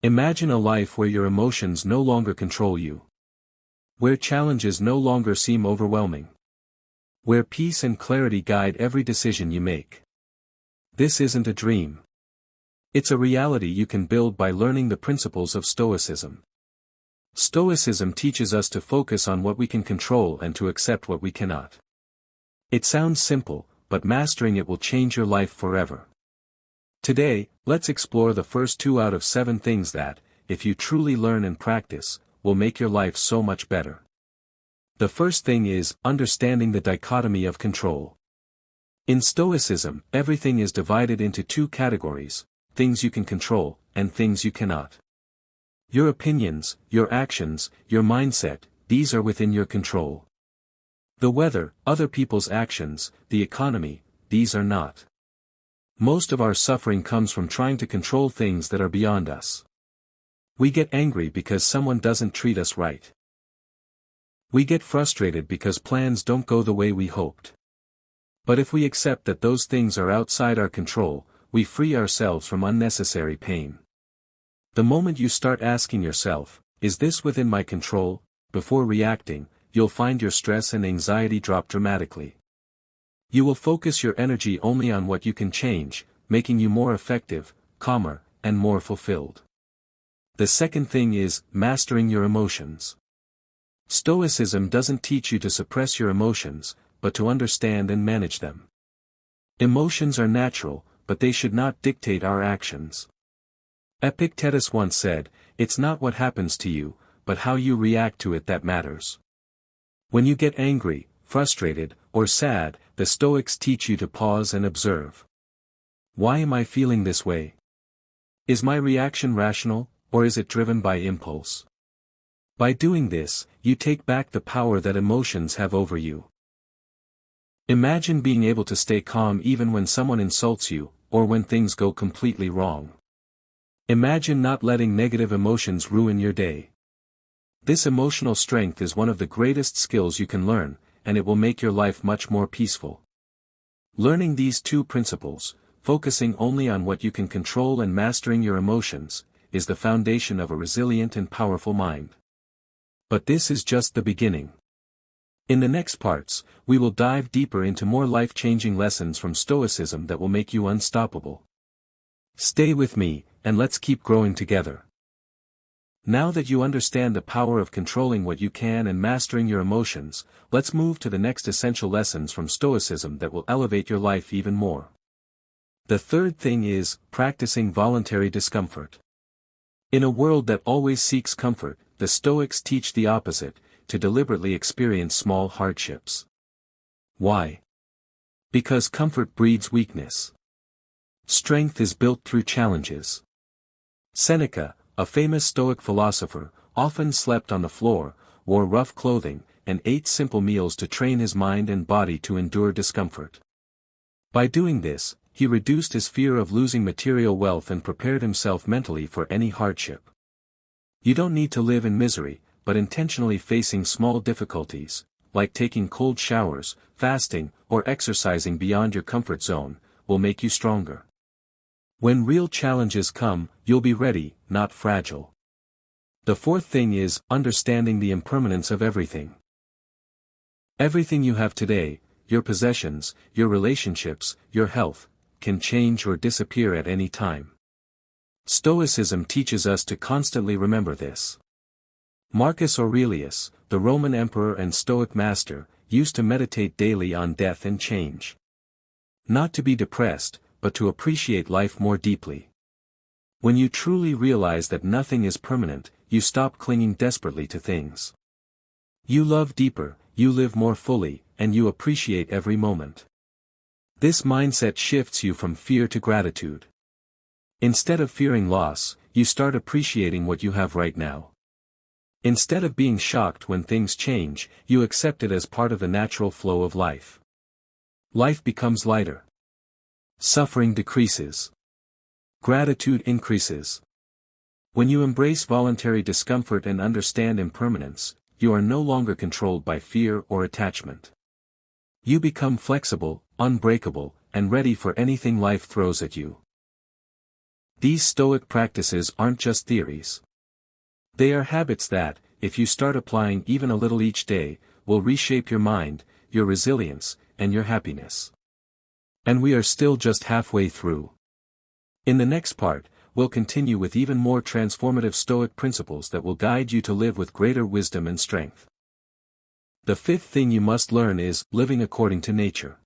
Imagine a life where your emotions no longer control you. Where challenges no longer seem overwhelming. Where peace and clarity guide every decision you make. This isn't a dream. It's a reality you can build by learning the principles of Stoicism. Stoicism teaches us to focus on what we can control and to accept what we cannot. It sounds simple, but mastering it will change your life forever. Today, let's explore the first 2 out of 7 things that, if you truly learn and practice, will make your life so much better. The first thing is understanding the dichotomy of control. In Stoicism, everything is divided into 2 categories, things you can control, and things you cannot. Your opinions, your actions, your mindset, these are within your control. The weather, other people's actions, the economy, these are not. Most of our suffering comes from trying to control things that are beyond us. We get angry because someone doesn't treat us right. We get frustrated because plans don't go the way we hoped. But if we accept that those things are outside our control, we free ourselves from unnecessary pain. The moment you start asking yourself, is this within my control, before reacting, you'll find your stress and anxiety drop dramatically. You will focus your energy only on what you can change, making you more effective, calmer, and more fulfilled. The second thing is mastering your emotions. Stoicism doesn't teach you to suppress your emotions, but to understand and manage them. Emotions are natural, but they should not dictate our actions. Epictetus once said, "It's not what happens to you, but how you react to it that matters." When you get angry, frustrated, or sad, the Stoics teach you to pause and observe. Why am I feeling this way? Is my reaction rational, or is it driven by impulse? By doing this, you take back the power that emotions have over you. Imagine being able to stay calm even when someone insults you, or when things go completely wrong. Imagine not letting negative emotions ruin your day. This emotional strength is one of the greatest skills you can learn, and it will make your life much more peaceful. Learning these 2 principles, focusing only on what you can control and mastering your emotions, is the foundation of a resilient and powerful mind. But this is just the beginning. In the next parts, we will dive deeper into more life-changing lessons from Stoicism that will make you unstoppable. Stay with me, and let's keep growing together. Now that you understand the power of controlling what you can and mastering your emotions, let's move to the next essential lessons from Stoicism that will elevate your life even more. The third thing is practicing voluntary discomfort. In a world that always seeks comfort, the Stoics teach the opposite, to deliberately experience small hardships. Why? Because comfort breeds weakness. Strength is built through challenges. Seneca, a famous Stoic philosopher, often slept on the floor, wore rough clothing, and ate simple meals to train his mind and body to endure discomfort. By doing this, he reduced his fear of losing material wealth and prepared himself mentally for any hardship. You don't need to live in misery, but intentionally facing small difficulties, like taking cold showers, fasting, or exercising beyond your comfort zone, will make you stronger. When real challenges come, you'll be ready, not fragile. The fourth thing is understanding the impermanence of everything. Everything you have today, your possessions, your relationships, your health, can change or disappear at any time. Stoicism teaches us to constantly remember this. Marcus Aurelius, the Roman emperor and Stoic master, used to meditate daily on death and change. Not to be depressed, but to appreciate life more deeply. When you truly realize that nothing is permanent, you stop clinging desperately to things. You love deeper, you live more fully, and you appreciate every moment. This mindset shifts you from fear to gratitude. Instead of fearing loss, you start appreciating what you have right now. Instead of being shocked when things change, you accept it as part of the natural flow of life. Life becomes lighter. Suffering decreases. Gratitude increases. When you embrace voluntary discomfort and understand impermanence, you are no longer controlled by fear or attachment. You become flexible, unbreakable, and ready for anything life throws at you. These Stoic practices aren't just theories. They are habits that, if you start applying even a little each day, will reshape your mind, your resilience, and your happiness. And we are still just halfway through. In the next part, we'll continue with even more transformative Stoic principles that will guide you to live with greater wisdom and strength. The fifth thing you must learn is living according to nature.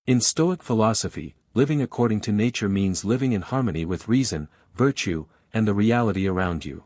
In Stoic philosophy, living according to nature means living in harmony with reason, virtue, and the reality around you.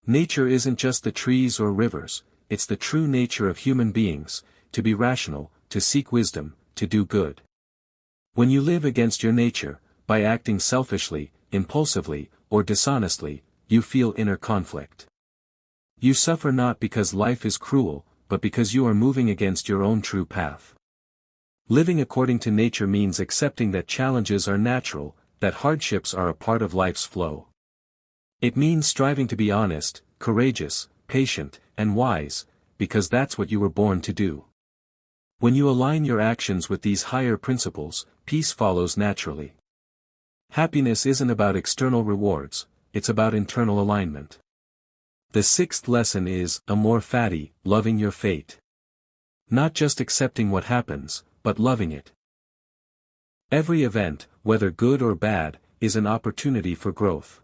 Nature isn't just the trees or rivers, it's the true nature of human beings, to be rational, to seek wisdom, to do good. When you live against your nature, by acting selfishly, impulsively, or dishonestly, you feel inner conflict. You suffer not because life is cruel, but because you are moving against your own true path. Living according to nature means accepting that challenges are natural, that hardships are a part of life's flow. It means striving to be honest, courageous, patient, and wise, because that's what you were born to do. When you align your actions with these higher principles, peace follows naturally. Happiness isn't about external rewards, it's about internal alignment. The sixth lesson is amor fati, loving your fate. Not just accepting what happens, but loving it. Every event, whether good or bad, is an opportunity for growth.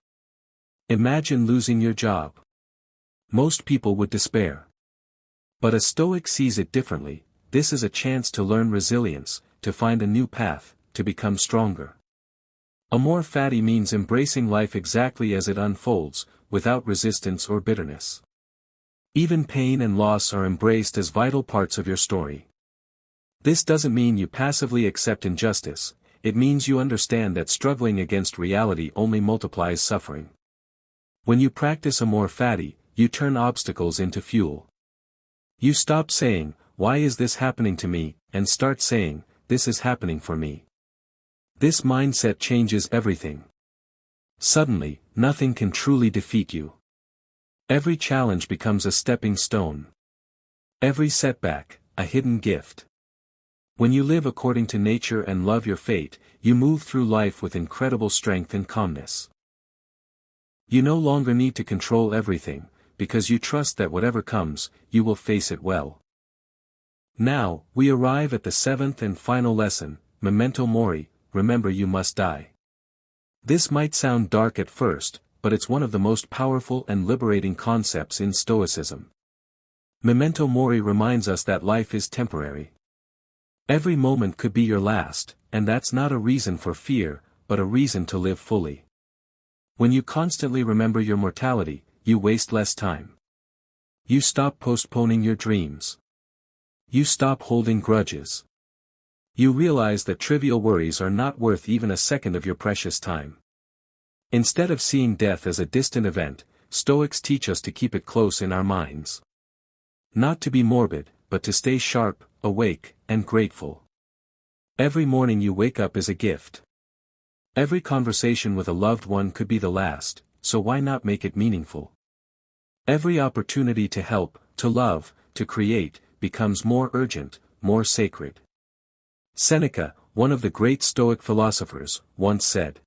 Imagine losing your job. Most people would despair. But a Stoic sees it differently. This is a chance to learn resilience, to find a new path, to become stronger. Amor fati means embracing life exactly as it unfolds, without resistance or bitterness. Even pain and loss are embraced as vital parts of your story. This doesn't mean you passively accept injustice, it means you understand that struggling against reality only multiplies suffering. When you practice amor fati, you turn obstacles into fuel. You stop saying, "Why is this happening to me?" and start saying, "This is happening for me." This mindset changes everything. Suddenly, nothing can truly defeat you. Every challenge becomes a stepping stone. Every setback, a hidden gift. When you live according to nature and love your fate, you move through life with incredible strength and calmness. You no longer need to control everything, because you trust that whatever comes, you will face it well. Now, we arrive at the seventh and final lesson, memento mori, remember you must die. This might sound dark at first, but it's one of the most powerful and liberating concepts in Stoicism. Memento mori reminds us that life is temporary. Every moment could be your last, and that's not a reason for fear, but a reason to live fully. When you constantly remember your mortality, you waste less time. You stop postponing your dreams. You stop holding grudges. You realize that trivial worries are not worth even a second of your precious time. Instead of seeing death as a distant event, Stoics teach us to keep it close in our minds. Not to be morbid, but to stay sharp, awake, and grateful. Every morning you wake up is a gift. Every conversation with a loved one could be the last, so why not make it meaningful? Every opportunity to help, to love, to create, becomes more urgent, more sacred. Seneca, one of the great Stoic philosophers, once said,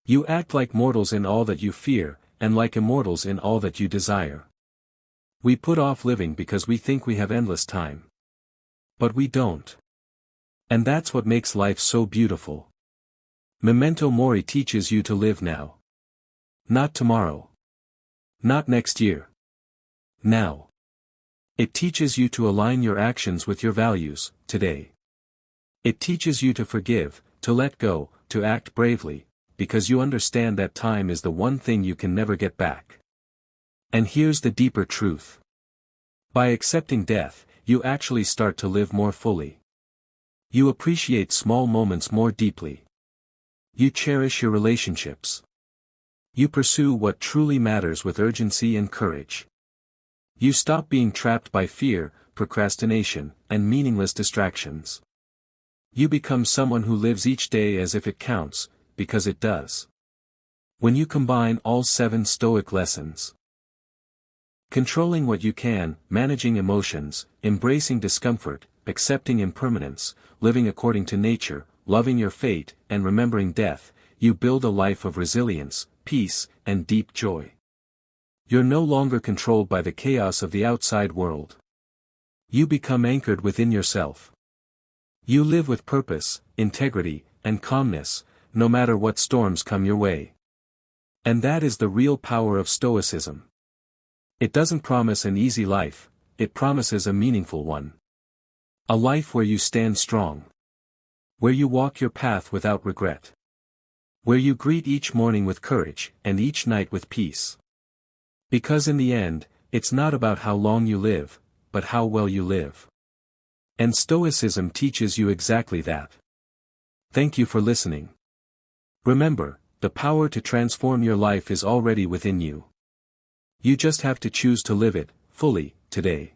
"You act like mortals in all that you fear, and like immortals in all that you desire." We put off living because we think we have endless time. But we don't. And that's what makes life so beautiful. Memento mori teaches you to live now. Not tomorrow. Not next year. Now. It teaches you to align your actions with your values, today. It teaches you to forgive, to let go, to act bravely, because you understand that time is the one thing you can never get back. And here's the deeper truth. By accepting death, you actually start to live more fully. You appreciate small moments more deeply. You cherish your relationships. You pursue what truly matters with urgency and courage. You stop being trapped by fear, procrastination, and meaningless distractions. You become someone who lives each day as if it counts, because it does. When you combine all 7 Stoic lessons, controlling what you can, managing emotions, embracing discomfort, accepting impermanence, living according to nature, loving your fate, and remembering death, you build a life of resilience, peace, and deep joy. You're no longer controlled by the chaos of the outside world. You become anchored within yourself. You live with purpose, integrity, and calmness, no matter what storms come your way. And that is the real power of Stoicism. It doesn't promise an easy life, it promises a meaningful one. A life where you stand strong. Where you walk your path without regret. Where you greet each morning with courage, and each night with peace. Because in the end, it's not about how long you live, but how well you live. And Stoicism teaches you exactly that. Thank you for listening. Remember, the power to transform your life is already within you. You just have to choose to live it, fully, today.